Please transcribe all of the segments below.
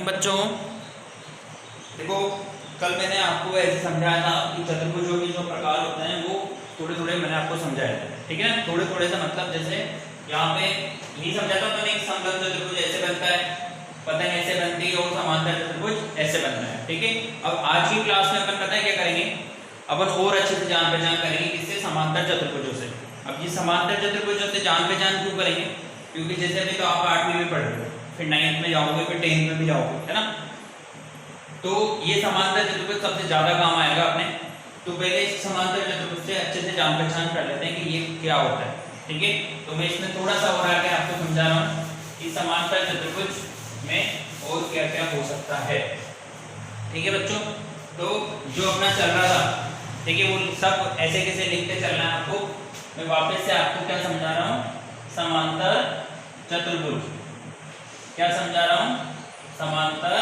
Morning बच्चों। देखो कल मैंने आपको ऐसे समझाया था कि चतुर्भुजों के जो प्रकार होते हैं वो थोड़े थोड़े मैंने आपको समझाया था, ठीक है ना। थोड़े थोड़े सा मतलब जैसे यहाँ पे नहीं समझाता मैंने एक समलंब चतुर्भुज ऐसे बनता है, पतन ऐसे बनती है और समांतर चतुर्भुज ऐसे बनता है, ठीक है। अब आज की क्लास में अपन पता है क्या करेंगे, अपन और अच्छे से जान पहचान करेंगे किससे, समांतर चतुर्भुजों से। अब ये समांतर चतुर्भुजों से जान पहचान क्यों करेंगे, क्योंकि जैसे अभी तो आप 8वीं में पढ़ रहे हो, फिर 9th में जाओगे, फिर 10th में भी जाओगे, है ना। तो ये समांतर चतुर्भुज सबसे ज्यादा काम आएगा अपने। तो पहले इस समांतर चतुर्भुज से अच्छे से जान पहचान कर लेते हैं कि ये क्या होता है, ठीक है। तो मैं इसमें थोड़ा सा और आगे आपको समझा रहा हूँ कि समांतर चतुर्भुज में और क्या क्या हो सकता है, ठीक है बच्चों। तो जो अपना चल रहा था, ठीक है, वो सब ऐसे कैसे लिखते चलना है आपको। मैं वापस से आपको क्या समझा रहा हूँ, समांतर चतुर्भुज। क्या समझा रहा हूँ, समांतर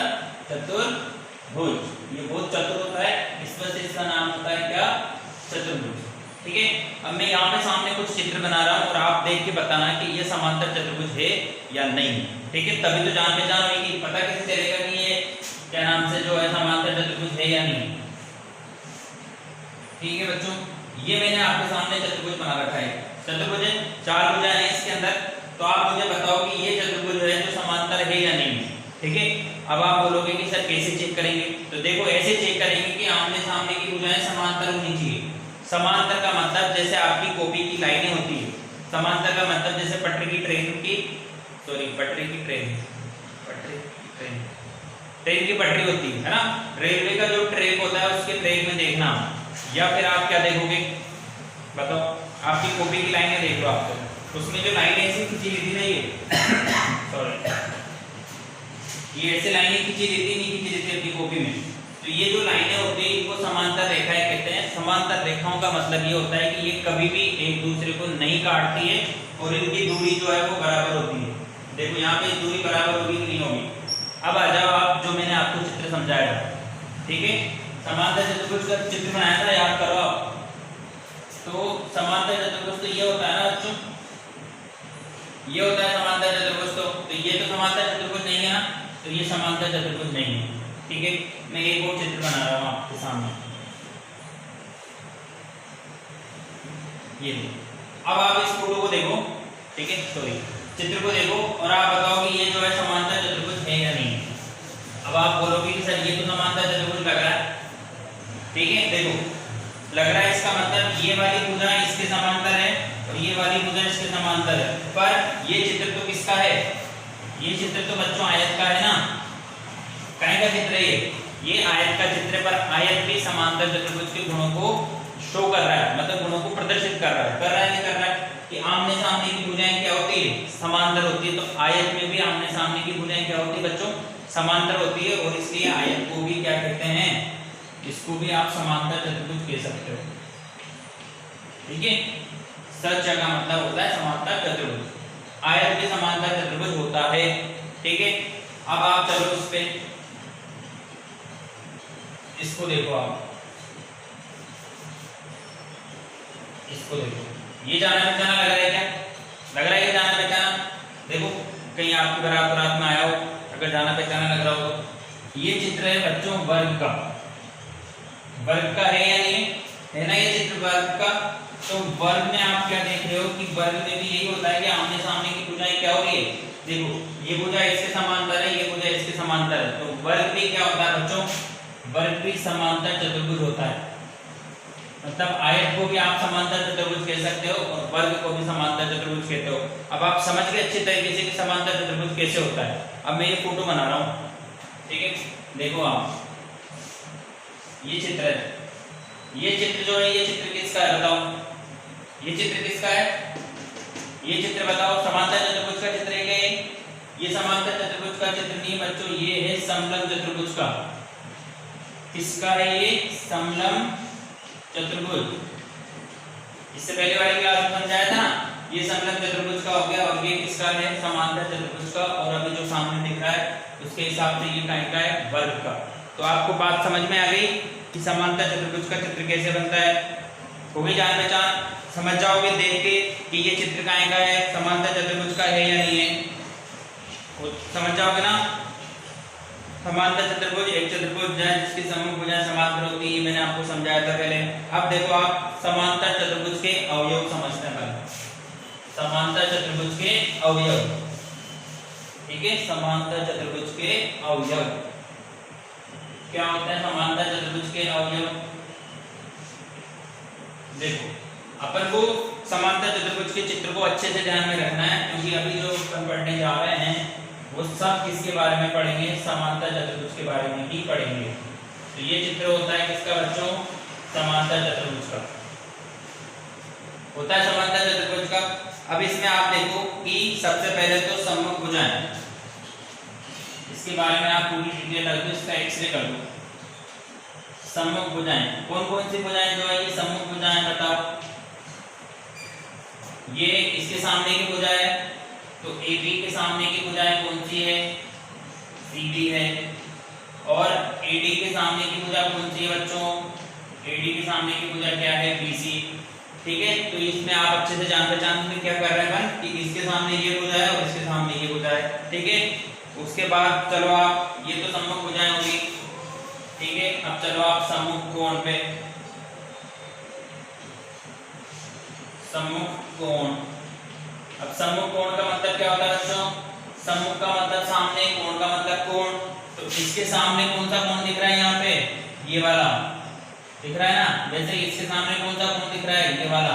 चतुर्भुज। ये बहुत चतुर होता है, इस वजह से इसका नाम होता है क्या, चतुर्भुज, ठीक है। अब मैं यहाँ पे सामने कुछ चित्र बना रहा हूँ और आप देख के बताना कि ये समांतर चतुर्भुज है या नहीं, ठीक है। तभी तो जान पहचान होगी, पता कैसे चलेगा कि ये क्या नाम से जो है समांतर चतुर्भुज है या नहीं, ठीक है बच्चों। ये मैंने आपके सामने चतुर्भुज बना रखा है, चतुर्भुज 4 भुजाएं हैं इसके अंदर। तो आप मुझे बताओ कि ये चतुर्भुज है जो समांतर है या नहीं, ठीक है। अब आप बोलोगे कि सर कैसे चेक करेंगे, तो देखो ऐसे चेक करेंगे कि आमने सामने की भुजाएं समांतर होनी चाहिए। समांतर का मतलब जैसे आपकी कॉपी की लाइनें होती है, समांतर का मतलब जैसे पटरी की ट्रेन की, सॉरी पटरी की ट्रेन, ट्रेन की पटरी होती है ना। रेलवे का जो ट्रैक होता है उसके ट्रैक में देखना, या फिर आप क्या देखोगे बताओ, आपकी कॉपी की लाइनें देख लो आप, तो उसमें जो लाइनें ऐसी खींची रहती नहीं है, सॉरी ये ऐसे लाइनें खींची रहती नहीं खींची रहती अपनी कॉपी में। तो ये जो लाइनें होती है इनको समांतर रेखाएं कहते हैं। समांतर रेखाओं का मतलब ये होता है कि ये कभी भी एक दूसरे को नहीं काटती है और इनकी दूरी जो है वो बराबर होती है। देखो यहाँ पे दूरी बराबर होगी कि नहीं होगी। अब आ जाओ आप, जो मैंने आपको चित्र समझाया था, ठीक है, समांतर चतुर्भुज का चित्र बनाया था, याद करो आप। तो समांतर चतुर्भुज तो ये होता है ना बच्चों, ये होता है समांतर चतुर्भुज। तो ये तो समांतर चतुर्भुज नहीं है ना, तो ये समांतर चतुर्भुज नहीं है, ठीक है। मैं एक और चित्र बना रहा हूँ आपके सामने, ये अब आप इस फोटो को देखो, ठीक है, सॉरी चित्र को देखो और आप बताओ कि ये जो है समांतर चतुर्भुज है या नहीं। अब आप बोलोगे कि सर ये तो समांतर चतुर्भुज लग रहा है, ठीक है। देखो लग रहा है, इसका मतलब ये वाली भुजा इसके समांतर है और ये वाली भुजा इसके समांतर है, पर ये चित्र तो किसका है, ये चित्र तो बच्चों आयत का है ना। कहीं का चित्र है ये आयत का चित्र, पर आयत भी समांतर चतुर्भुज के गुणों को शो कर रहा है, मतलब गुणों को प्रदर्शित कर रहा है, नहीं कर रहा है कि आमने सामने की भुजाएं क्या होती है, समांतर होती है। तो आयत में भी आमने सामने की भुजाएं क्या होती है बच्चों, समांतर होती है, और इसलिए आयत को भी क्या कहते हैं, इसको भी आप समांतर चतुर्भुज कह सकते हो, ठीक है। सच का मतलब होता है समांतर चतुर्भुज, आयत भी समांतर चतुर्भुज होता है, ठीक है। अब आप चलो उस पे, इसको देखो आप, इसको देखो, ये जाना पहचाना लग रहा है क्या, लग रहा है कि जाना पहचाना। देखो कहीं आपकी बारात में आया हो, अगर जाना पहचाना लग रहा हो तो ये चित्र है बच्चों वर्ग का, वर्ग का है या नहीं है ना, ये चित्र वर्ग का। तो वर्ग में आप क्या देख रहे हो कि वर्ग में भी यही होता है कि आमने सामने की भुजाएं क्या हो रही है, देखो ये भुजा इसके समांतर है, ये भुजा इसके समांतर है। तो वर्ग भी क्या होता है बच्चों, वर्ग भी समांतर चतुर्भुज होता है। मतलब आयत को भी आप समांतर चतुर्भुज कह सकते हो और वर्ग को भी समांतर चतुर्भुज कहते हो। अब आप समझ गए अच्छे तरीके से कि समांतर चतुर्भुज कैसे होता है। अब मैं ये फोटो बना रहा हूँ, ठीक है, देखो आप, ये चित्र है, ये चित्र जो है ये चित्र किसका है बताओ, ये चित्र किसका है, ये चित्र बताओ, समांतर चतुर्भुज का चित्र है क्या ये समांतर चतुर्भुज का चित्र नहीं बच्चों, ये है समलंब चतुर्भुज का। किसका है ये, समलंब चतुर्भुज। इससे पहले वाली क्लास में समझाया था ना, ये समलंब चतुर्भुज का हो गया, और ये किसका है, समांतर चतुर्भुज का। और अभी जो सामने दिख रहा है उसके हिसाब से ये काय का है, वर्ग का। तो आपको बात समझ में आ गई कि समांतर चतुर्भुज का चित्र कैसे बनता है, हो गई जान पहचान, समझ जाओगे देख के कि ये चित्र काय का है, समांतर चतुर्भुज का है या नहीं है, समझ जाओगे ना। समांतर चतुर्भुज एक चतुर्भुज है जिसकी सम्मुख भुजाएं समांतर होती है, मैंने आपको समझाया था पहले। अब देखो आप समांतर चतुर्भुज के अवयव समझते हैं पहले। समांतर चतुर्भुज के अवयव, ठीक है, समांतर चतुर्भुज के अवयव क्या होता है? समांतर चतुर्भुज के अवयव देखो, अपन को समांतर चतुर्भुज के चित्र को अच्छे से ध्यान में रखना है, क्योंकि अभी जो अपन पढ़ने जा रहे हैं वो सब किसके बारे में पढ़ेंगे? समांतर चतुर्भुज के बारे में ही पढ़ेंगे। तो ये चित्र होता है किसका बच्चों? समांतर चतुर्भुज का होता है, समांतर चतुर्भुज का। अब इसमें आप देखो कि सबसे पहले तो सम्मुख भुजाएं, इसके बारे में आप पूरी डिटेल रख दो, इसका एक्सरे कर दो। सम्मुख भुजाएं कौन कौन सी भुजाएं जो है ये सम्मुख भुजाएं बताओ? ये इसके सामने की भुजा है, तो AB के सामने की भुजाएं कौन सी है? CD है। और AD के सामने की भुजा कौन सी है बच्चों? AD के सामने की भुजा क्या है? BC। ठीक है, तो इसमें आप अच्छे से जान पहचान में क्या कर रहे हैं कि इसके सामने ये भुजा है और इसके सामने ये भुजा है। ठीक है, उसके बाद चलो आप, ये तो सम्मुख भुजाएं होगी, ठीक है। अब चलो आप सम्मुख कोण पे, सम्मुख कोण। अब सम्मुख कोण का मतलब क्या होता है बच्चों? सम्मुख का मतलब सामने, कोण का मतलब कोण। तो इसके सामने कौन सा कोण दिख रहा है? यहाँ पे ये वाला दिख रहा है ना। वैसे इसके सामने कौन सा कोण दिख रहा है? ये वाला।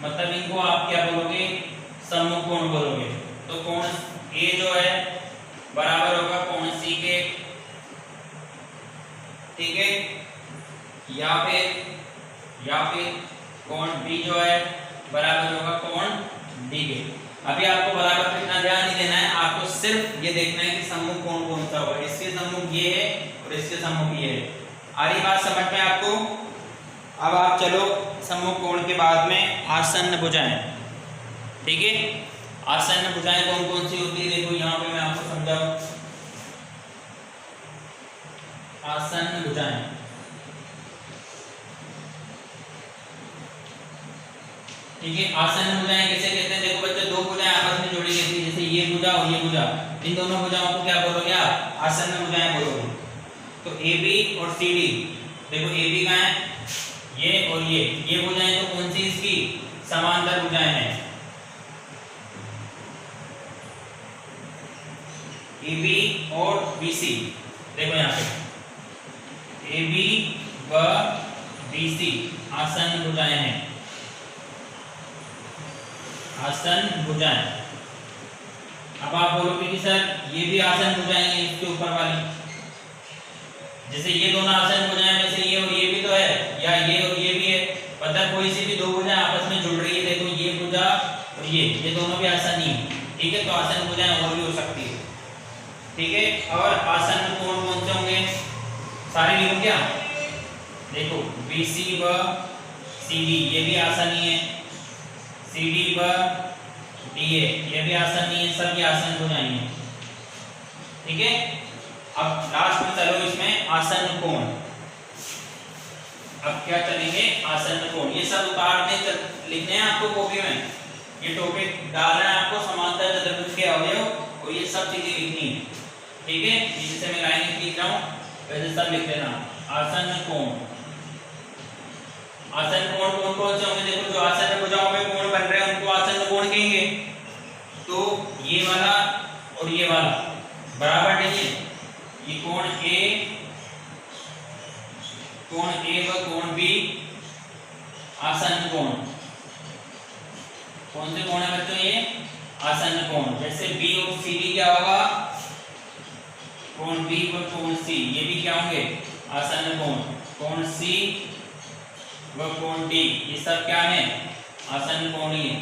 मतलब इनको आप क्या बोलोगे? सम्मुख कोण बोलोगे। तो कोण A जो है बराबर होगा कोण C के, ठीक है, या फिर कोण B जो है बराबर होगा कोण D के। अभी आपको बराबर कितना ध्यान नहीं देना है, आपको सिर्फ ये देखना है कि सम्मुख कोण कौन सा होगा। इसके सम्मुख ये है और इसके सम्मुख ये है। आ रही बात समझ में आपको? अब आप चलो सम्मुख कोण के बाद में आसन्न भुजाएं, ठीक है। आसन्न भुजाएं कौन कौन सी होती है? देखो यहाँ पे मैं आपको समझाऊं। आसन्न भुजाएं, ठीक है। आसन्न भुजाएं किसे कहते हैं? देखो बच्चों, दो भुजाएं आपस में जोड़ी गई थी, जैसे ये भुजा और ये भुजा, इन दोनों भुजाओं को क्या बोलोगे आप? आसन्न भुजाएं बोलोगे। तो AB और CD, देखो AB कहाँ है? ये और ये भुजाएं तो कौन सी इसकी? समांतर भुजाएं हैं। AB और BC, देखो यहाँ पे AB व BC आसन्न भुजाएं हैं, आसन्न भुजाएं। अब आप बोलोगे कि सर ये भी आसन्न भुजाएं हैं इसके ऊपर वाली, जैसे ये दोनों आसन्न भुजाएं में से ये और ये भी तो है, या ये और ये भी है। मतलब कोई सी भी दो भुजाएं आपस में जुड़ रही है, देखो ये भुजा और ये दोनों भी आसन्न ही है, ठीक है। तो आसन्न भुजाएं और भी हो सकती है, ठीक है। और आसन्न कोण कौन से होंगे? सारे लिखो क्या? देखो BC व CD ये भी आसन्न ही है, CD व DA ये भी आसन्न ही है, सब ये आसन्न भुजाएं हैं, ठीक है। अब लास्ट में चलो इसमें आसन्न कोण। अब क्या चलेंगे? आसन्न कोण। ये सब उतारने लिखने हैं आपको कॉपी में, ये टॉपिक डालना है आपको, समांतर चतुर्भुज के अवयव, और ये सब चीजें लिखनी है, ठीक है। जिससे मैं लाइन लिख रहा हूँ वैसे सब लिख लेना। आसन्न कोण, आसन्न कोण कौन कौन से होंगे? देखो जो आसन्न भुजाओं में कोण बन रहे हैं उनको आसन्न कोण कहेंगे। तो ये वाला और ये वाला बराबर नहीं है, ये कोण A व कोण B आसन्न कोण। कौन से कोण है बच्चों? ये आसन्न कोण। जैसे B और CD क्या होगा? कोण B व कोण C, ये भी क्या होंगे? आसन्न कोण। कोण C व कोण D ये सब क्या है? आसन्न कोण ही है।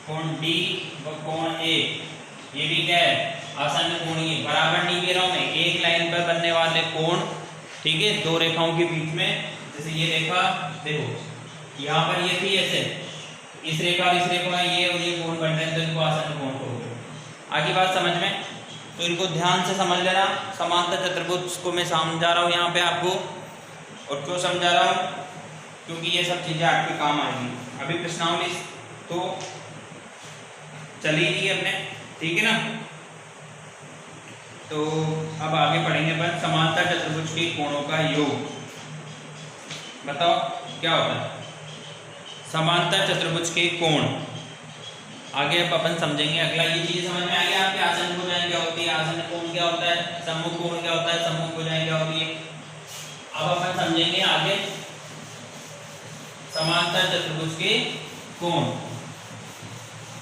कोण D व कोण A ये भी क्या है? आसन्न कोण ही है। बराबर नहीं कह रहा हूं मैं, एक लाइन पर बनने वाले कोण, ठीक है, दो रेखाओं के बीच में, जैसे ये रेखा देखो यहाँ पर ये थी ऐसे, इस रेखा और इस रेखा ये और ये कोण बन रहे हैं, तो इनको आसन्न कोण कहोगे। आगे बात समझ में? तो इनको ध्यान से समझ लेना। समांतर चतुर्भुज को मैं समझा रहा हूँ यहाँ पे आपको, और क्यों समझा रहा हूँ? क्योंकि ये सब चीजें आपके काम आएंगी। अभी प्रश्नावली तो चली गई अपने, ठीक है ना। तो अब आगे पढ़ेंगे अपन समांतर चतुर्भुज के कोणों का योग। बताओ क्या होता है समांतर चतुर्भुज के कोण। आगे अब अपन समझेंगे। अगला ये चीज समझ में आ गया आपके आसन भुजाएं क्या होती है, आसन कोण क्या होता है, सम्मुख कोण क्या होता है, सम्मुख भुजाएं क्या होती है। अब अपन समझेंगे आगे समांतर चतुर्भुज के कोण।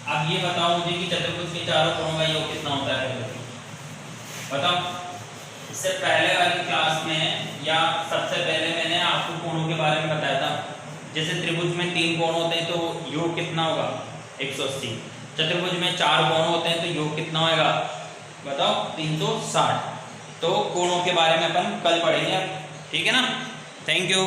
अब ये बताओ मुझे कि चतुर्भुज के चारों कोणों का योग कितना होता है, बताओ। इससे पहले वाली क्लास में या सबसे पहले मैंने आपको कोणों के बारे में बताया था। जैसे त्रिभुज में 3 कोण होते हैं तो योग कितना होगा 180। चतुर्भुज में 4 कोण होते हैं तो योग कितना होगा बताओ 360। तो कोणों के बारे में अपन कल पढ़ेंगे, ठीक है ना। Thank you.